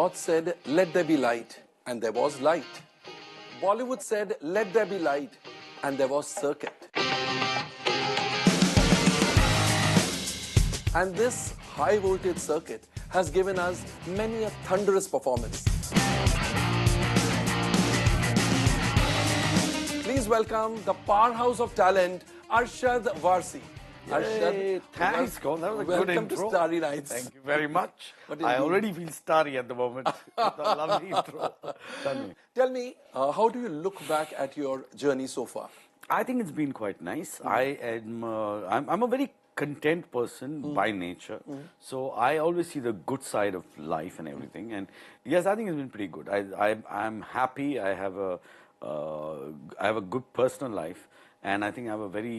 God said, "Let there be light," and there was light. Bollywood said, "Let there be light," and there was circuit. And this high voltage circuit has given us many a thunderous performance. Please welcome the powerhouse of talent, Arshad Warsi. Arshad, thanks, Komal. That was a good intro. Welcome to Starry Nights. Thank you very much. I already feel starry at the moment. It's a lovely intro. Tell me, how do you look back at your journey so far? I think it's been quite nice. I'm a very content person by nature. So I always see the good side of life and everything. And yes, I think it's been pretty good. I'm happy. I have a good personal life. And I think I have a very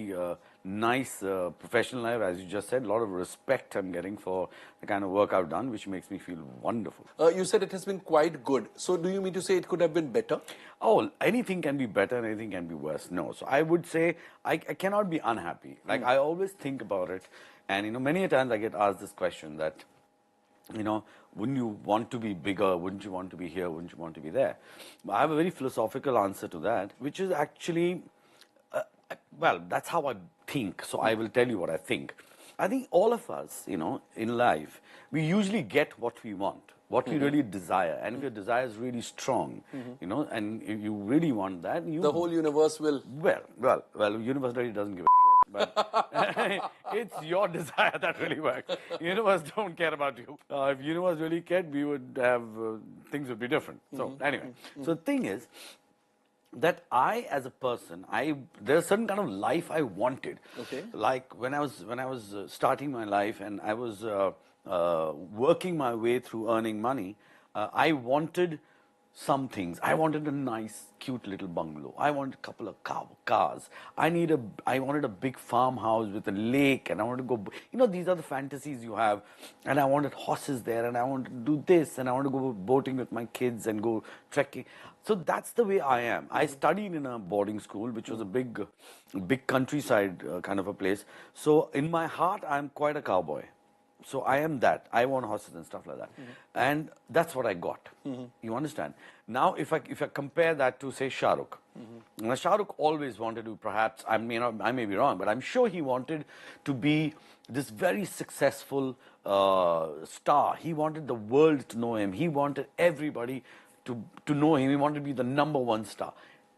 nice professional life, as you just said. A lot of respect I'm getting for the kind of work I've done, which makes me feel wonderful. You said it has been quite good. So do you mean to say it could have been better? Oh, anything can be better and anything can be worse. No. So I would say I cannot be unhappy. Like I always think about it. And, many a times I get asked this question that, wouldn't you want to be bigger? Wouldn't you want to be here? Wouldn't you want to be there? I have a very philosophical answer to that, which is actually... well, that's how I think, so I will tell you what I think. I think all of us, in life, we usually get what we want, what we really desire. And if your desire is really strong, and if you really want that... the whole universe will... Well, universe really doesn't give a shit, but it's your desire that really works. Universe don't care about you. If universe really cared, we would have... things would be different. So, anyway. So, the thing is... that I, as a person, there's a certain kind of life I wanted. Okay. Like when I was starting my life and I was working my way through earning money, I wanted some things. I wanted a nice, cute little bungalow. I wanted a couple of cars. I wanted a big farmhouse with a lake, and I wanted to go. These are the fantasies you have. And I wanted horses there, and I wanted to do this, and I wanted to go boating with my kids and go trekking. So that's the way I am. I studied in a boarding school, which was a big countryside kind of a place. So in my heart, I'm quite a cowboy. So I am that. I want horses and stuff like that. And that's what I got. You understand? Now, if I compare that to, say, Shah Rukh. Now, Shah Rukh always wanted to, perhaps, I may be wrong, but I'm sure he wanted to be this very successful star. He wanted the world to know him. He wanted everybody to know him. He wanted to be the #1 star.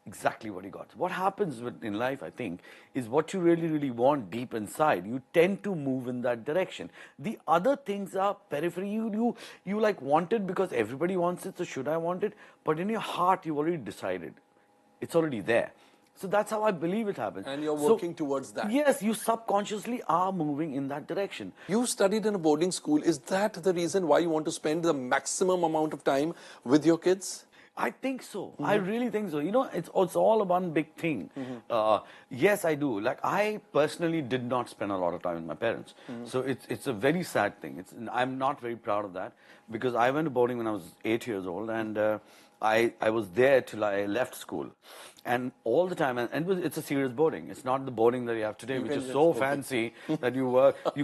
Exactly what he got. What happens in life, I think, is what you really, really want deep inside. You tend to move in that direction. The other things are periphery. You like want it because everybody wants it, so should I want it? But in your heart, you've already decided. It's already there. So that's how I believe it happens. And you're working towards that. Yes, you subconsciously are moving in that direction. You studied in a boarding school. Is that the reason why you want to spend the maximum amount of time with your kids? I think so. I really think so. It's all one big thing. Yes, I do. Like, I personally did not spend a lot of time with my parents. So it's a very sad thing. I'm not very proud of that, because I went to boarding when I was 8 years old, and I was there till I left school. And all the time, and it's a serious boarding. It's not the boarding that you have today, which is so fancy that you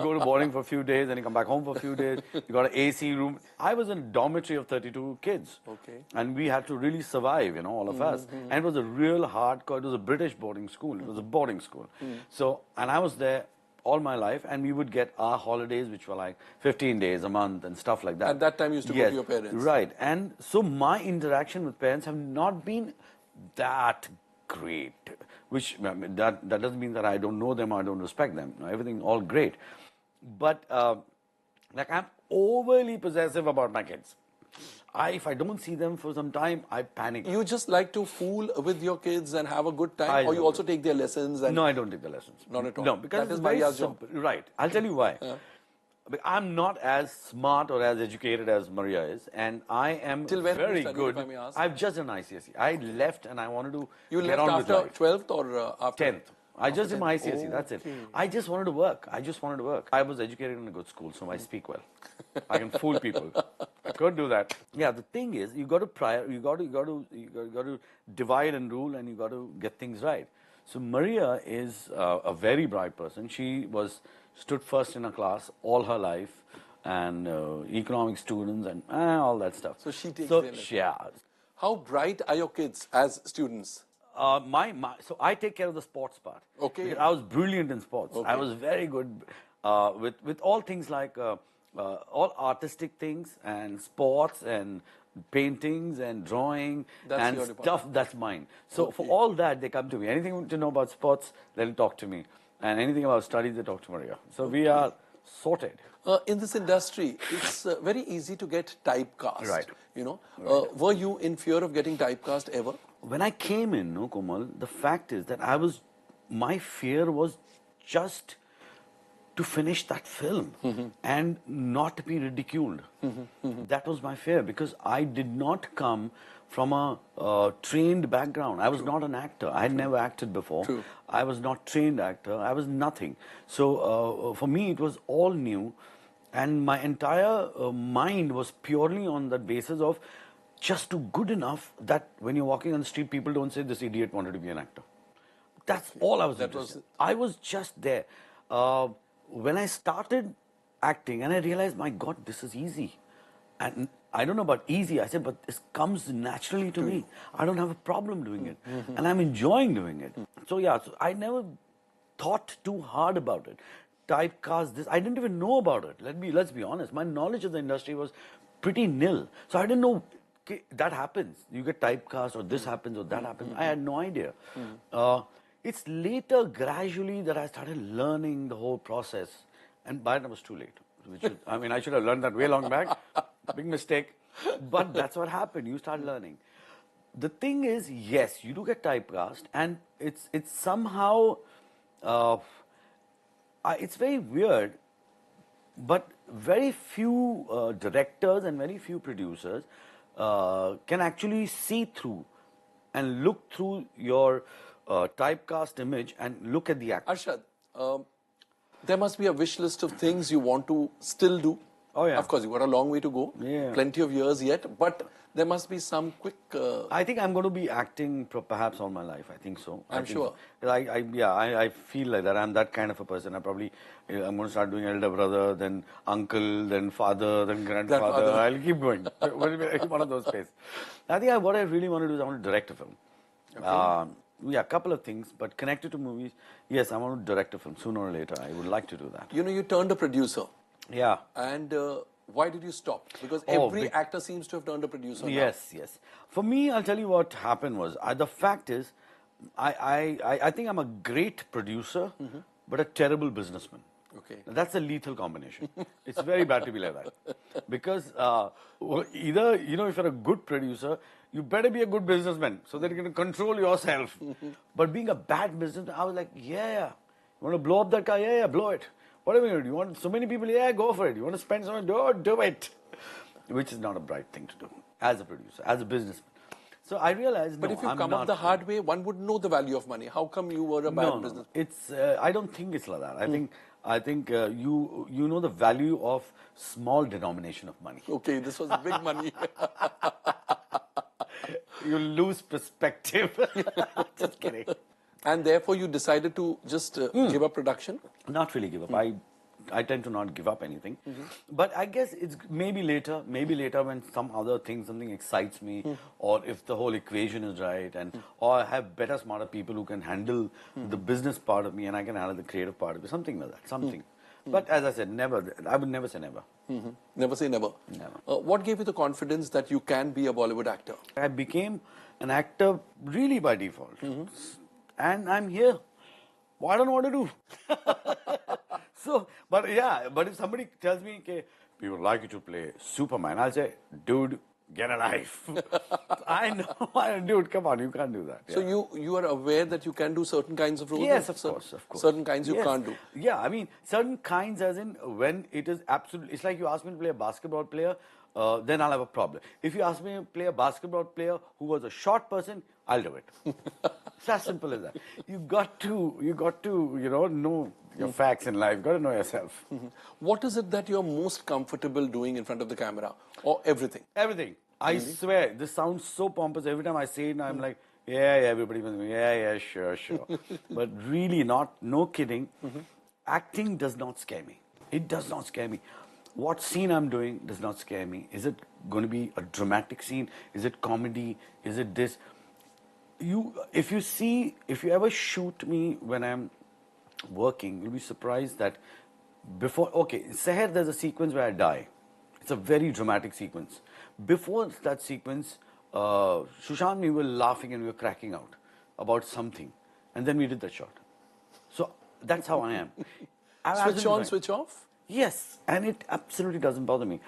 go to boarding for a few days, and you come back home for a few days. You got an AC room. I was in a dormitory of 32 kids. Okay. And we had to really survive, all of us. And it was a real hardcore, it was a British boarding school. It was a boarding school. So, and I was there all my life, and we would get our holidays, which were like 15 days a month and stuff like that. At that time, you used to go to your parents. Right. And so my interaction with parents have not been that great, which that doesn't mean that I don't know them or I don't respect them. Everything all great. But like, I'm overly possessive about my kids. If I don't see them for some time, I panic. You just like to fool with your kids and have a good time, or you also take their lessons? No, I don't take the lessons. Not at all. No, because it's very simple. Right. I'll tell you why. I'm not as smart or as educated as Maria is, and I am very good. If I may ask? I've just done ICSE. I left and I wanted to You get left on after with life. 12th or after? 10th. I just did my ICSE, that's it. I just wanted to work. I was educated in a good school, so I speak well. I can fool people. I could do that. Yeah, the thing is, you got to divide and rule, and you got to get things right. So Maria is a very bright person. She stood first in her class all her life, and economic students and all that stuff. So she takes so their lessons. yeah. How bright are your kids as students? So I take care of the sports part. Okay. Because I was brilliant in sports. I Okay. was very good with all things like all artistic things and sports and paintings and drawing That's and your stuff. department. That's mine. So Okay. for all that, they come to me. Anything to know about sports, they'll talk to me. And anything about studies, they talk to Maria. So we are sorted. In this industry, it's very easy to get typecast. Right. You know, were you in fear of getting typecast ever? When I came in, no, Komal, the fact is that my fear was just to finish that film and not be ridiculed. That was my fear because I did not come from a trained background. I was not an actor. I had never acted before. True. I was not trained actor. I was nothing. So for me, it was all new. And my entire mind was purely on the basis of just do good enough that when you're walking on the street, people don't say this idiot wanted to be an actor. That's all I was interested in. I was just there. When I started acting and I realized, my God, this is easy. And I don't know about easy. I said, but this comes naturally to me. I don't have a problem doing it. And I'm enjoying doing it. So yeah, so I never thought too hard about it. Typecast this. I didn't even know about it. Let's be honest. My knowledge of the industry was pretty nil. So I didn't know that happens. You get typecast or this happens or that happens. I had no idea. It's later, gradually, that I started learning the whole process. And by then it was too late. I should have learned that way long back. Big mistake. But that's what happened. You start learning. The thing is, yes, you do get typecast. And it's somehow... it's very weird, but very few directors and very few producers can actually see through and look through your typecast image and look at the actor. Arshad, there must be a wish list of things you want to still do. Oh, yeah. Of course, you've got a long way to go. Yeah. Plenty of years yet. But there must be some quick... I think I'm going to be acting perhaps all my life. I think so. I'm sure. I feel like that. I'm that kind of a person. I'm going to start doing elder brother, then uncle, then father, then grandfather. I'll keep going. One of those spaces. I think what I really want to do is I want to direct a film. Okay. A couple of things, but connected to movies. Yes, I want to direct a film sooner or later. I would like to do that. You know, you turned a producer. Yeah. And why did you stop? Because every actor seems to have turned a producer now. Yes. For me, I'll tell you what happened was, the fact is, I think I'm a great producer, but a terrible businessman. Okay. That's a lethal combination. It's very bad to be like that. Because either, if you're a good producer, you better be a good businessman so that you can control yourself. But being a bad businessman, I was like, you want to blow up that car? Yeah, blow it. Whatever you do. You want so many people? Yeah, go for it. You want to spend so much? Do it. Which is not a bright thing to do as a producer, as a businessman. So I realized, but if you come up the hard way, one would know the value of money. How come you were a bad businessman? It's. I don't think it's like that. I think you know the value of small denomination of money. Okay, this was big money. You lose perspective. Just kidding. And therefore, you decided to just give up production? Not really give up. I tend to not give up anything. But I guess it's maybe later when some other thing, something excites me, or if the whole equation is right, or I have better, smarter people who can handle the business part of me and I can handle the creative part of it, something like that, something. But as I said, never. I would never say never. Never say never. Never. What gave you the confidence that you can be a Bollywood actor? I became an actor really by default. And I'm here. Well, I don't know what to do. But if somebody tells me, okay, we would like you to play Superman, I'll say, dude, get a life. I know, dude, come on, you can't do that. So you are aware that you can do certain kinds of roles? Yes, of course. Certain kinds you can't do? Yeah, I mean, certain kinds as in when it is absolutely, it's like you ask me to play a basketball player, then I'll have a problem. If you ask me to play a basketball player who was a short person, I'll do it. It's as simple as that. You got to, know your facts in life. You got to know yourself. What is it that you're most comfortable doing in front of the camera, or everything? Everything. I swear, this sounds so pompous. Every time I say it, I'm like, everybody must be, sure. But really no kidding. Acting does not scare me. It does not scare me. What scene I'm doing does not scare me. Is it going to be a dramatic scene? Is it comedy? Is it this? If you ever shoot me when I'm working, you'll be surprised that okay, Seher, there's a sequence where I die. It's a very dramatic sequence. Before that sequence, Sushant and me were laughing and we were cracking out about something. And then we did that shot. So that's how I am. Switch on, switch off? Yes, and it absolutely doesn't bother me.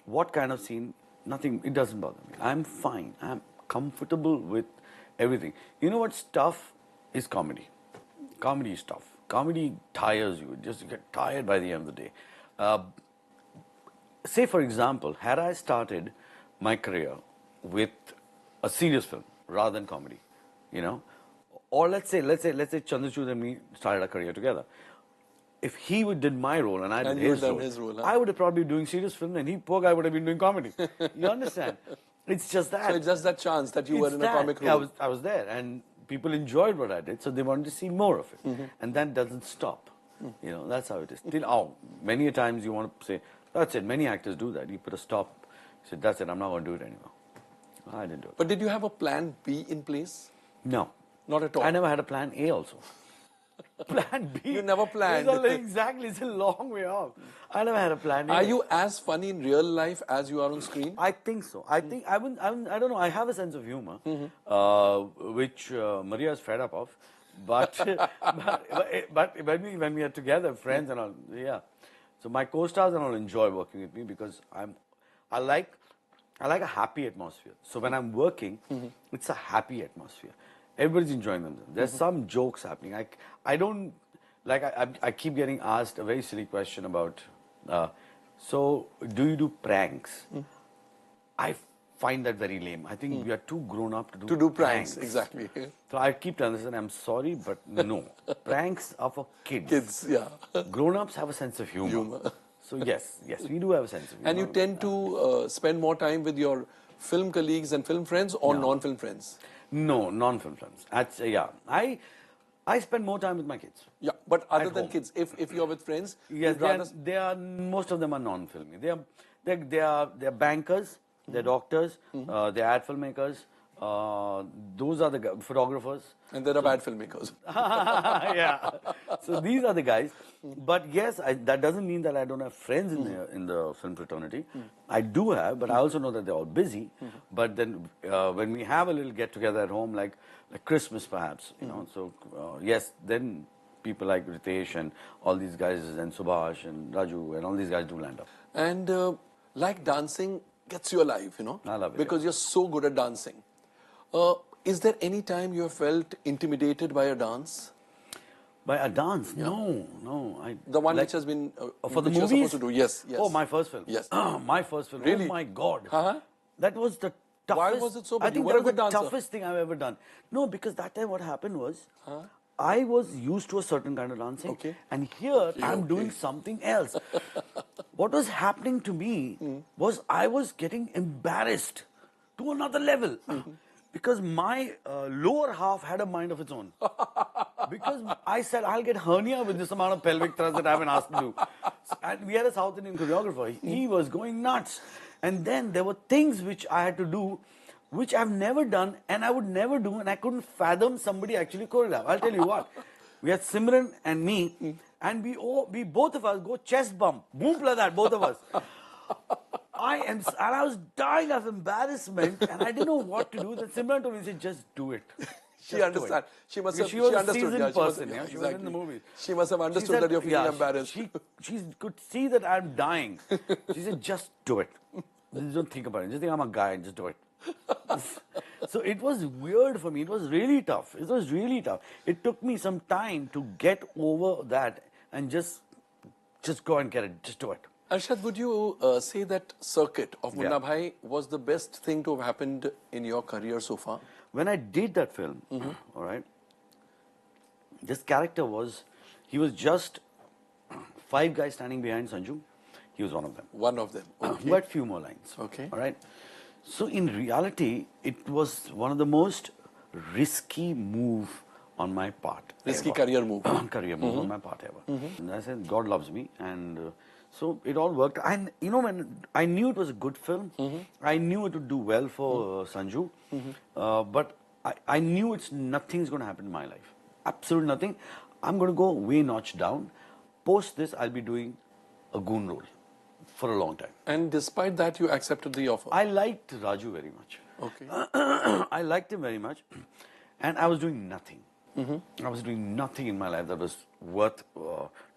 What kind of scene? Nothing, it doesn't bother me. I'm fine. I'm comfortable with everything. You know what's tough is comedy. Comedy is tough. Comedy tires you. You get tired by the end of the day. Say, for example, had I started my career with a serious film rather than comedy, you know, or let's say Chandrachud and me started our career together. If he did my role and I did his role, I would have probably been doing serious film and poor guy would have been doing comedy. You understand? It's just that. So it's just that chance that you were in a comic role. Yeah, I was there and people enjoyed what I did, so they wanted to see more of it. And that doesn't stop. You know, that's how it is. Many a times you want to say, that's it. Many actors do that. You put a stop. You say, that's it. I'm not going to do it anymore. I didn't do it. But did you have a plan B in place? No. Not at all? I never had a plan A also. Plan B. You never planned. Exactly. It's a long way off. I never had a plan A. Are you as funny in real life as you are on screen? I think so. I think I don't know. I have a sense of humor, which Maria is fed up of. But when we are together, friends and all, yeah. So my co-stars and all enjoy working with me because I like a happy atmosphere. So when I'm working, it's a happy atmosphere. Everybody's enjoying themselves. There's some jokes happening. I don't like. I keep getting asked a very silly question about. So do you do pranks? I find that very lame. I think we are too grown up to do pranks. Exactly. So I keep telling them, I'm sorry, but no. Pranks are for kids. Kids, yeah. Grown-ups have a sense of humor. So yes, we do have a sense of humor. And you tend to spend more time with your film colleagues and film friends or non-film friends? No, non-film friends. I spend more time with my kids. Yeah, but other than kids, if you're with friends, yes, most of them are non-filmy. They are bankers. They're doctors, they're ad filmmakers, those are the photographers. And there are bad filmmakers. Yeah. So these are the guys. But yes, that doesn't mean that I don't have friends in the film fraternity. I do have, but I also know that they're all busy. But then when we have a little get-together at home, like Christmas perhaps, you know, so yes, then people like Ritesh and all these guys and Subhash and Raju and all these guys do land up. And like dancing gets you alive, you know, I love it, because you're so good at dancing. Is there any time you have felt intimidated by a dance? By a dance? Yeah. No. The one which has been for the movies? You're supposed to do, yes. Oh, my first film. Yes. My first film. Really? Oh my God. Uh-huh. That was the toughest. Why was it so bad? I think that was the toughest thing I've ever done. No, because that time what happened was, I was used to a certain kind of dancing. Okay. And here I'm doing something else. What was happening to me was I was getting embarrassed to another level. Because my lower half had a mind of its own. Because I said, I'll get hernia with this amount of pelvic thrust that I've been asked to do. And we had a South Indian choreographer. He was going nuts. And then there were things which I had to do, which I've never done and I would never do, and I couldn't fathom somebody actually choreograph. I'll tell you what. We had Simran and me, and we both of us go chest bump. Boom like that, both of us. And I was dying of embarrassment, and I didn't know what to do. Then Simran told me, she said, just do it. She understood. She was a seasoned person. She was in the movie. She must have understood that you're feeling embarrassed. She could see that I'm dying. She said, just do it. Just don't think about it. Just think I'm a guy and just do it. So it was weird for me. It was really tough. It took me some time to get over that and just go and get it. Just do it. Arshad, would you say that circuit of Munna Bhai was the best thing to have happened in your career so far? When I did that film, all right, this character he was just 5 guys standing behind Sanju. He was one of them. One of them. Okay. Who had few more lines. Okay. All right. So in reality, it was one of the most risky move on my part. Risky career move. Career move on my part ever. And I said, God loves me, and So it all worked. And you know, when I knew it was a good film, I knew it would do well for Sanju, but I knew nothing's going to happen in my life. Absolutely nothing. I'm going to go way notch down. Post this, I'll be doing a goon role for a long time. And despite that, you accepted the offer. I liked Raju very much. Okay. I liked him very much, and I was doing nothing. I was doing nothing in my life that was worth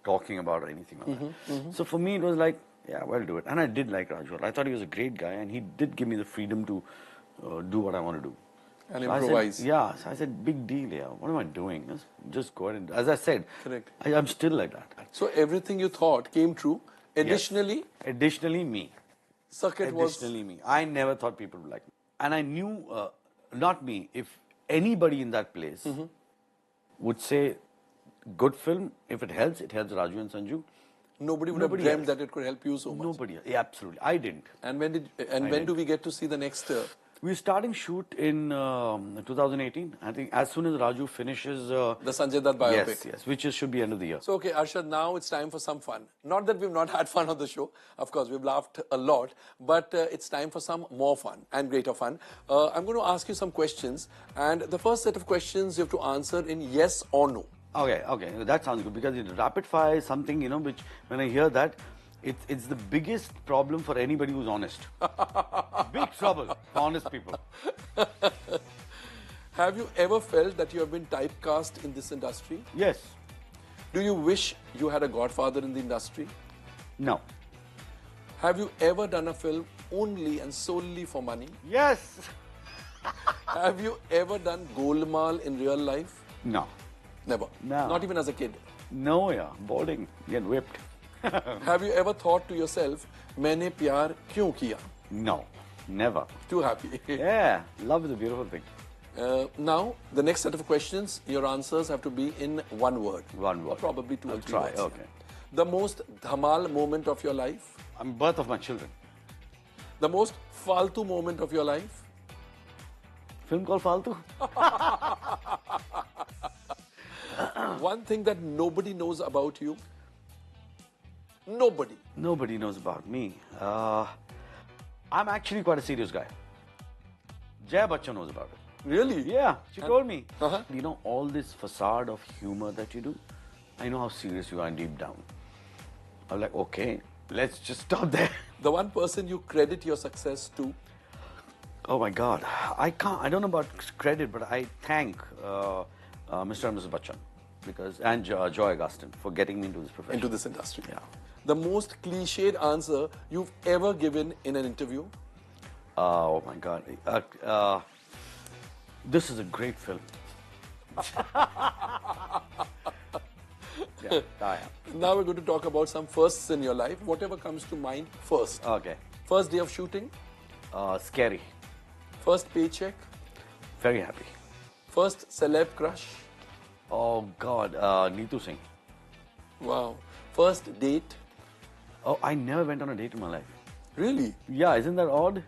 talking about or anything like that. So for me, it was like, yeah, well, do it. And I did like Raju. I thought he was a great guy, and he did give me the freedom to do what I want to do. And So improvise. I said, big deal, yeah. What am I doing? Just go ahead and, as I said, Correct. I'm still like that. So everything you thought came true. Additionally, Additionally, me. circuit was... Additionally, me. I never thought people would like me. And I knew, not me, if anybody in that place would say, good film, if it helps Raju and Sanju. Nobody would Nobody have dreamt else. that it could help you so much. Nobody, yeah, absolutely. I didn't. And when do we get to see the next... We're starting shoot in 2018. I think as soon as Raju finishes... the Sanjay Dutt biopic. Yes, which should be end of the year. So, okay, Arshad, now it's time for some fun. Not that we've not had fun on the show. Of course, we've laughed a lot. But it's time for some more fun and greater fun. I'm going to ask you some questions. And the first set of questions you have to answer in yes or no. Okay, that sounds good because it's rapid fire is something, you know, which when I hear that, it's the biggest problem for anybody who's honest. Big trouble for honest people. Have you ever felt that you have been typecast in this industry? Yes. Do you wish you had a godfather in the industry? No. Have you ever done a film only and solely for money? Yes. Have you ever done golmaal in real life? No. Never. No. Not even as a kid. No, yeah. Boarding. Get whipped. Have you ever thought to yourself, "Maine pyar kyun kiya"? No. Never. Too happy. Yeah. Love is a beautiful thing. Now, the next set of questions, your answers have to be in one word. One word. Or probably two or three Try. words. Okay. The most dhamal moment of your life. Birth of my children. The most faltu moment of your life. Film called Faltu? One thing that nobody knows about you. Nobody. Nobody knows about me. I'm actually quite a serious guy. Jaya Bachchan knows about it. Really? Yeah, she told me. Uh-huh. You know, all this facade of humor that you do, I know how serious you are deep down. I'm like, okay, let's just stop there. The one person you credit your success to. Oh my God. I don't know about credit, but I thank Mr. and Mrs. Bachchan and Joy Augustine for getting me into this profession. Into this industry. Yeah. The most cliched answer you've ever given in an interview. Oh my God. This is a great film. Yeah, I am. Now we're going to talk about some firsts in your life. Whatever comes to mind first. Okay. First day of shooting. Scary. First paycheck. Very happy. First celeb crush. Oh God, Neetu Singh. Wow. First date. Oh, I never went on a date in my life. Really? Yeah, isn't that odd?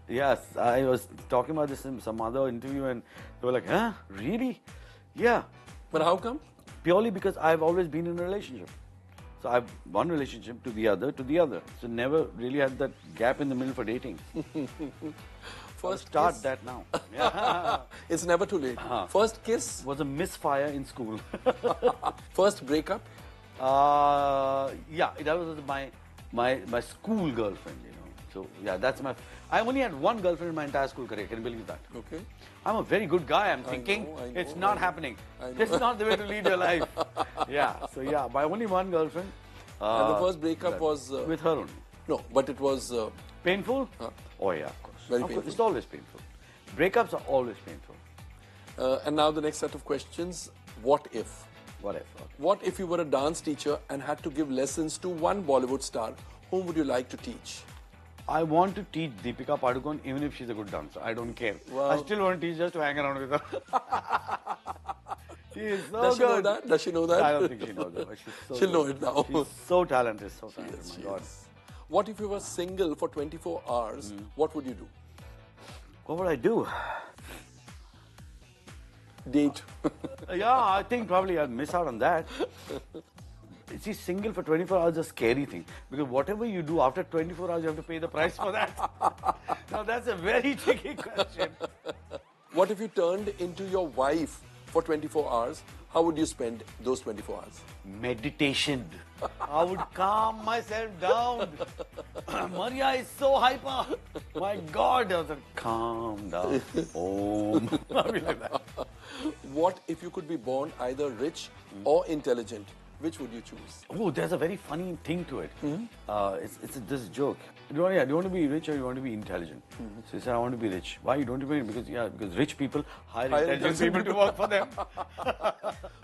Yes, I was talking about this in some other interview and they were like, huh? Really? Yeah. But how come? Purely because I've always been in a relationship. So I've one relationship to the other. So never really had that gap in the middle for dating. First Start kiss. that now. Yeah. It's never too late. First kiss. Was a misfire in school. First breakup. Yeah, that was my school girlfriend, you know. So yeah, that's I only had one girlfriend in my entire school career. Can you believe that? Okay. I'm a very good guy. I'm thinking I know, it's not happening. I know. This is not the way to lead your life. Yeah. So yeah, my only one girlfriend. And the first breakup was... with her only. No, but it was... Painful? Oh yeah, of course. Very Of course, painful. it's always painful. Breakups are always painful. and now the next set of questions. What if? What if? Okay. What if you were a dance teacher and had to give lessons to one Bollywood star? Whom would you like to teach? I want to teach Deepika Padukone even if she's a good dancer. I don't care. Wow. I still want to teach just to hang around with her. She is so Does she know good. that? Does she know that? I don't think she knows that. But she's so She'll know good. it now. She's so talented, so talented. Yes, my she God. is. What if you were single for 24 hours? What would you do? What would I do? Date. Yeah, I think probably I'd miss out on that. See, single for 24 hours is a scary thing. Because whatever you do after 24 hours, you have to pay the price for that. Now, that's a very tricky question. What if you turned into your wife for 24 hours? How would you spend those 24 hours? Meditation. I would calm myself down. Maria is so hyper. My God, I was like, calm down. Om. I'll be like that. What if you could be born either rich or intelligent? Which would you choose? Oh, there's a very funny thing to it. It's this joke. Do you want to be rich or you want to be intelligent? So he said, I want to be rich. Why you don't want to be? Because rich people hire intelligent people to work for them.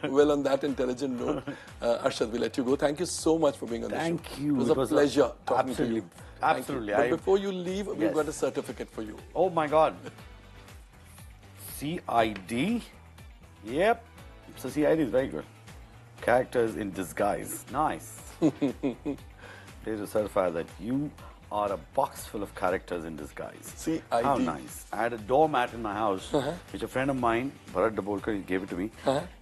Well, on that intelligent note, Arshad, we let you go. Thank you so much for being on the show. Thank you. It was a pleasure talking to you. Absolutely. But before you leave, we've got a certificate for you. Oh my God. CID? Yep. So CID is very good. Characters in disguise. Nice. There's a certifier that you are a box full of characters in disguise. CID. How nice. I had a doormat in my house, which a friend of mine, Bharat Dabolkar, he gave it to me.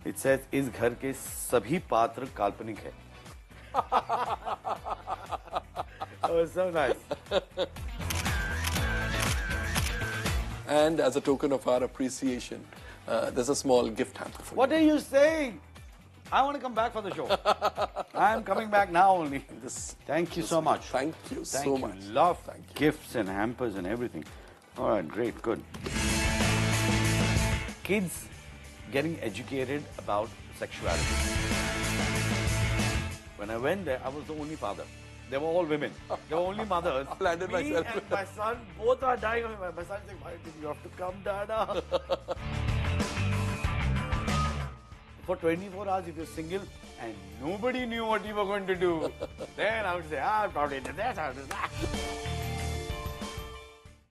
It says, "Is ghar ke sabhi patra kalpanik hai." Oh, so nice. And as a token of our appreciation, there's a small gift hamper for you. What are you saying? I want to come back for the show. I'm coming back now only. Thank you so much. Thank you so much. Love gifts and hampers and everything. All right, great, good. Kids getting educated about sexuality. When I went there, I was the only father. They were all women. They were only mothers. Landed Me myself. and my son both are dying. My son's like, why did you have to come, Dada? For 24 hours, if you're single and nobody knew what you were going to do, then I would say, I probably did that, I did that.